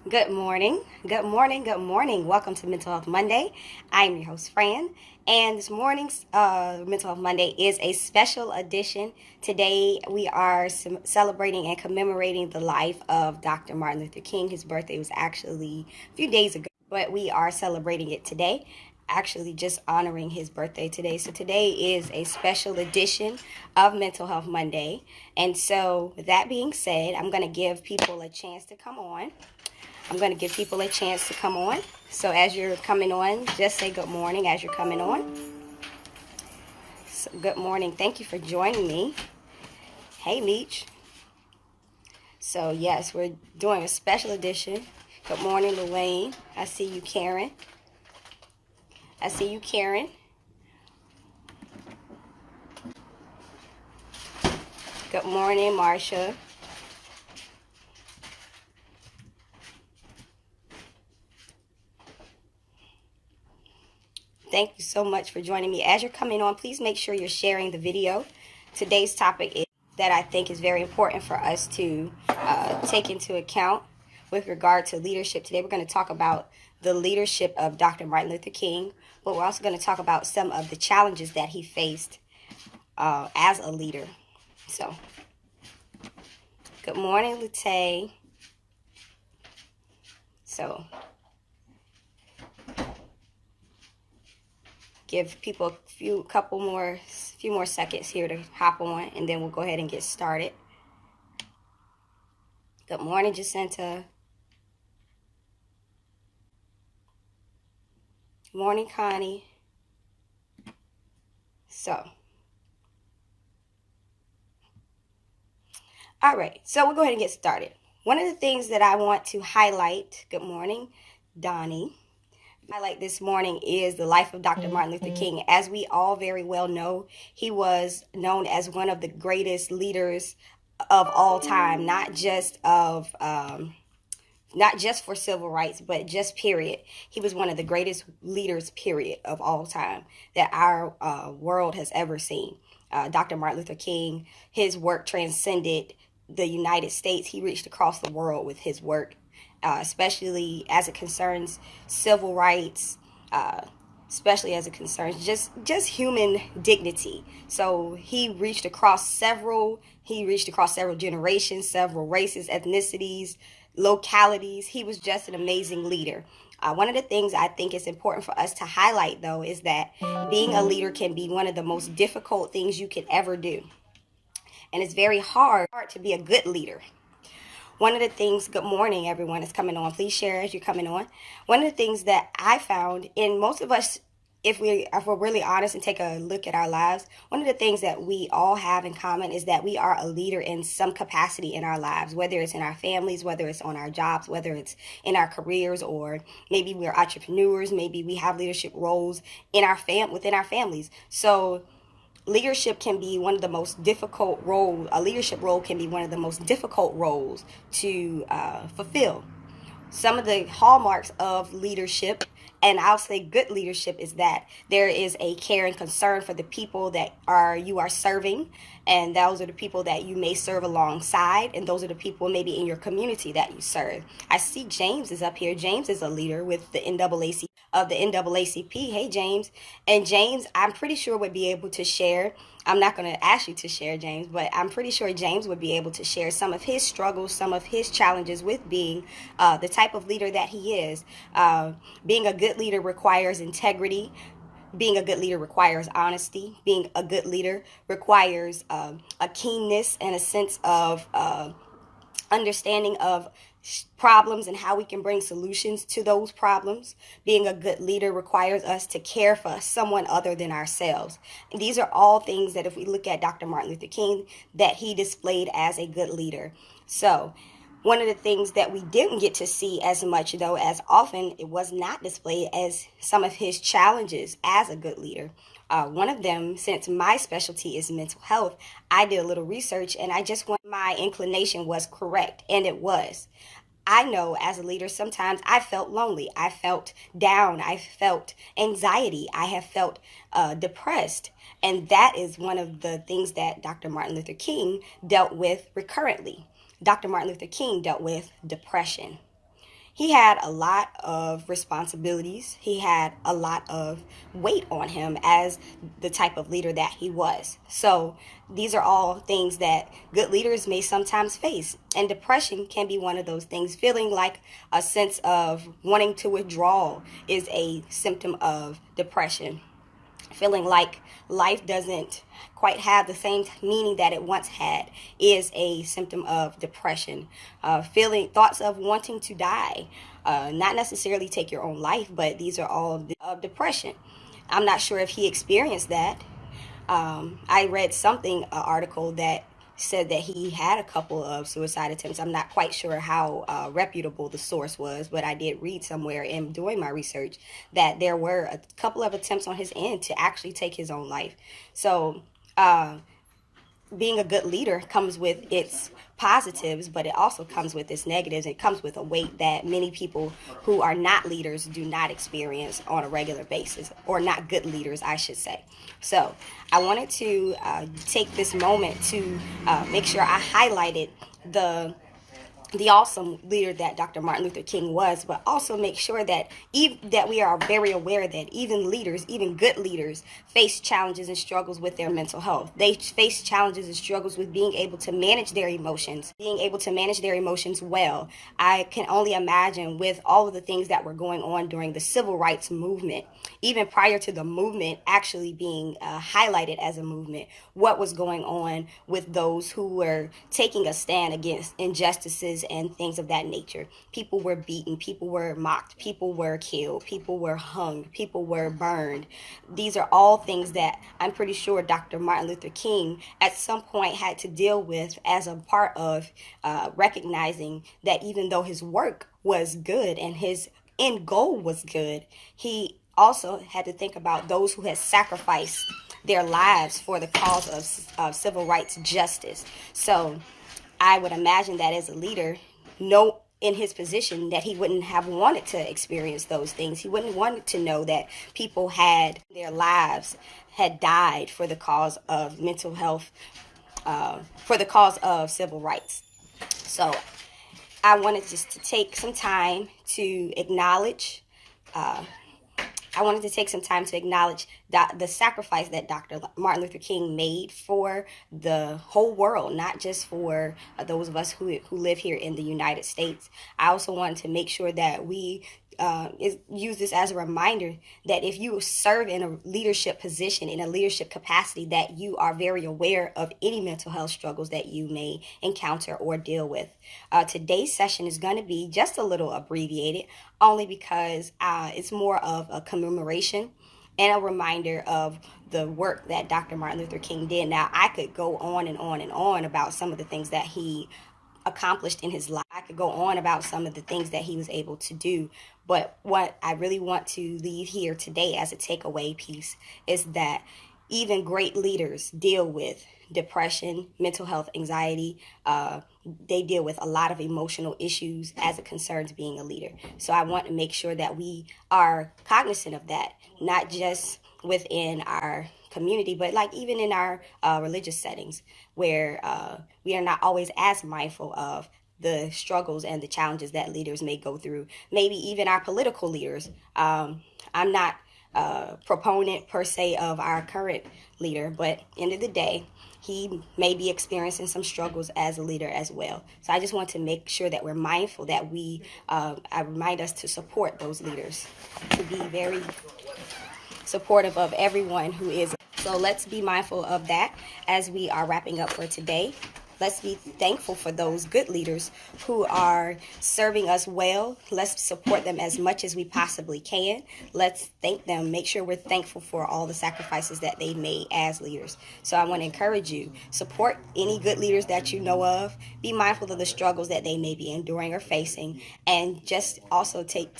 Good morning. Good morning. Good morning. Welcome to Mental Health Monday. I'm your host, Fran, and this morning's Mental Health Monday is a special edition. Today, we are celebrating and commemorating the life of Dr. Martin Luther King. His birthday was actually a few days ago, but we are celebrating it today, actually just honoring his birthday today. So today is a special edition of Mental Health Monday. And so with that being said, I'm going to give people a chance to come on. So as you're coming on, just say good morning as you're coming on. So good morning. Thank you for joining me. Hey, Meech. So yes, we're doing a special edition. Good morning, Luane. I see you, Karen. Good morning, Marsha. Thank you so much for joining me. As you're coming on, please make sure you're sharing the video. Today's topic is that I think is very important for us to take into account with regard to leadership. Today we're going to talk about the leadership of Dr. Martin Luther King, but we're also going to talk about some of the challenges that he faced as a leader. So, good morning, Lute. So, give people a few more seconds here to hop on, and then we'll go ahead and get started. Good morning, Jacinta. Good morning, Connie. So, all right, so we'll go ahead and get started. One of the things that I want to highlight, good morning, Donnie, highlight this morning is the life of Dr. Martin Luther King. As we all very well know, he was known as one of the greatest leaders of all time, not just for civil rights, but just period. He was one of the greatest leaders, period, of all time that our world has ever seen. Dr. Martin Luther King, his work transcended the United States. He reached across the world with his work. Especially as it concerns civil rights, especially as it concerns just human dignity. So he reached across several generations, several races, ethnicities, localities. He was just an amazing leader. One of the things I think is important for us to highlight, though, is that being a leader can be one of the most difficult things you can ever do. And it's very hard to be a good leader. One of the things, good morning, everyone is coming on. Please share as you're coming on. One of the things that I found in most of us, if we're really honest and take a look at our lives, one of the things that we all have in common is that we are a leader in some capacity in our lives, whether it's in our families, whether it's on our jobs, whether it's in our careers, or maybe we're entrepreneurs, maybe we have leadership roles within our families. So leadership can be one of the most difficult roles. A leadership role can be one of the most difficult roles to fulfill. Some of the hallmarks of leadership, and I'll say good leadership, is that there is a care and concern for the people that you are serving, and those are the people that you may serve alongside, and those are the people maybe in your community that you serve. I see James is up here. James is a leader with the NAACP. Hey, James. And James, I'm pretty sure would be able to share. I'm not going to ask you to share, James, but I'm pretty sure James would be able to share some of his struggles, some of his challenges with being the type of leader that he is. Being a good leader requires integrity. Being a good leader requires honesty. Being a good leader requires a keenness and a sense of understanding of problems and how we can bring solutions to those problems. Being a good leader requires us to care for someone other than ourselves. And these are all things that, if we look at Dr. Martin Luther King, that he displayed as a good leader. So one of the things that we didn't get to see as much, though, as often, it was not displayed as some of his challenges as a good leader. One of them, since my specialty is mental health, I did a little research, and my inclination was correct, and it was. I know as a leader, sometimes I felt lonely. I felt down. I felt anxiety. I have felt depressed. And that is one of the things that Dr. Martin Luther King dealt with recurrently. Dr. Martin Luther King dealt with depression. he had a lot of responsibilities. He had a lot of weight on him as the type of leader that he was. So these are all things that good leaders may sometimes face. And depression can be one of those things. Feeling like a sense of wanting to withdraw is a symptom of depression. Feeling like life doesn't quite have the same meaning that it once had is a symptom of depression. Feeling thoughts of wanting to die, not necessarily take your own life, but these are all of depression. I'm not sure if he experienced that. I read an article that said that he had a couple of suicide attempts. I'm not quite sure how reputable the source was, but I did read somewhere in doing my research that there were a couple of attempts on his end to actually take his own life. So being a good leader comes with its positives, but it also comes with its negatives. It comes with a weight that many people who are not leaders do not experience on a regular basis, or not good leaders, I should say. So I wanted to take this moment to make sure I highlighted the awesome leader that Dr. Martin Luther King was, but also make sure that that we are very aware that even leaders, even good leaders, face challenges and struggles with their mental health. They face challenges and struggles with being able to manage their emotions, well. I can only imagine with all of the things that were going on during the civil rights movement, even prior to the movement actually being highlighted as a movement, what was going on with those who were taking a stand against injustices and things of that nature. People were beaten, people were mocked, people were killed, people were hung, people were burned. These are all things that I'm pretty sure Dr. Martin Luther King at some point had to deal with as a part of recognizing that even though his work was good and his end goal was good, he also had to think about those who had sacrificed their lives for the cause of civil rights justice. So I would imagine that as a leader, in his position, that he wouldn't have wanted to experience those things. He wouldn't want to know that people had their lives had died for the cause of mental health, for the cause of civil rights. So I wanted just to take some time to acknowledge the sacrifice that Dr. Martin Luther King made for the whole world, not just for those of us who live here in the United States. I also wanted to make sure that we use this as a reminder that if you serve in a leadership position, in a leadership capacity, that you are very aware of any mental health struggles that you may encounter or deal with. Today's session is going to be just a little abbreviated, only because it's more of a commemoration and a reminder of the work that Dr. Martin Luther King did. Now, I could go on and on and on about some of the things that he accomplished in his life. I could go on about some of the things that he was able to do. But what I really want to leave here today as a takeaway piece is that even great leaders deal with depression, mental health, anxiety. They deal with a lot of emotional issues as it concerns being a leader. So I want to make sure that we are cognizant of that, not just within our community, but like even in our religious settings, where we are not always as mindful of the struggles and the challenges that leaders may go through. Maybe even our political leaders. I'm not a proponent per se of our current leader, but end of the day, he may be experiencing some struggles as a leader as well. So I just want to make sure that we're mindful that I remind us to support those leaders, to be very supportive of everyone who is. So let's be mindful of that as we are wrapping up for today. Let's be thankful for those good leaders who are serving us well. Let's support them as much as we possibly can. Let's thank them. Make sure we're thankful for all the sacrifices that they made as leaders. So I want to encourage you, support any good leaders that you know of. Be mindful of the struggles that they may be enduring or facing. And just also take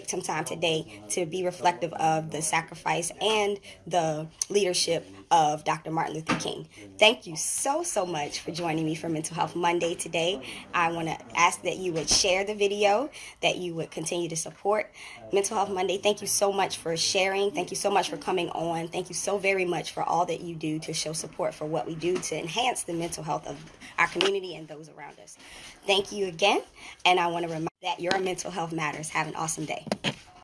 some time today to be reflective of the sacrifice and the leadership of Dr. Martin Luther King. Thank you so much for joining me for Mental Health Monday today. I want to ask that you would share the video, that you would continue to support Mental Health Monday. Thank you so much for sharing. Thank you so much for coming on. Thank you so very much for all that you do to show support for what we do to enhance the mental health of our community and those around us. Thank you again, and I want to remind you that your mental health matters. Have an awesome day.